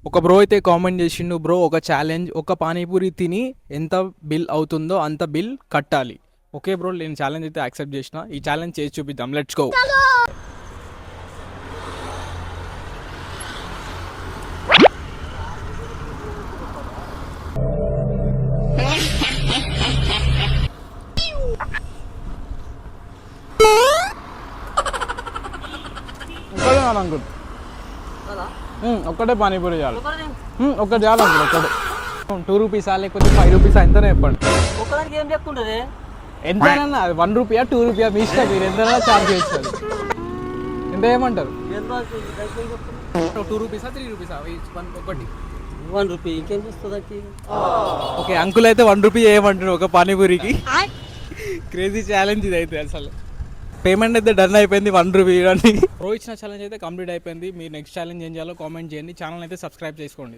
ఒక బ్రో అయితే కామెంట్ చేసిండు, బ్రో ఒక ఛాలెంజ్, ఒక పానీపూరి తిని ఎంత బిల్ అవుతుందో అంత బిల్ కట్టాలి. ఓకే బ్రో, నేను ఛాలెంజ్ అయితే యాక్సెప్ట్ చేసిన. ఈ ఛాలెంజ్ చేసి చూపిద్దాం, లెట్స్ గో. అంకుల్ ఒక్కటే పానీపూరి చాలు, ఒక్కటి చాలు అంకుల్, ఒక్కటే. 2 రూపీసా లేకపోతే 5 రూపీసా ఎంతనే చెప్పండి. ఒక్కదానికి ఏం చెప్తుంటది? ఎంతైనా 1 రూపీయా 2 రూపీయా మీ ఇష్టం, మీరు ఎంతైనా ఛార్జ్ చేస్తారు. ఎంత ఏమంటారు? 2 రూపీసా 3 రూపీసా ఒకటి? 1 రూపీ. ఇంకేం చూస్తుంది? ఓకే, అంకుల్ అయితే 1 రూపీ ఏమంటారు ఒక పానీపూరికి. క్రేజీ ఛాలెంజ్ ఇది అయితే. అసలు పేమెంట్ అయితే డన్ అయిపోయింది 1 రూపీ అని. ప్రో ఇచ్చిన ఛాలెంజ్ అయితే కంప్లీట్ అయిపోయింది. మీరు నెక్స్ట్ ఛాలెంజ్ ఏం చేయాలో కామెంట్ చేయండి. ఛానల్ అయితే సబ్స్క్రైబ్ చేసుకోండి.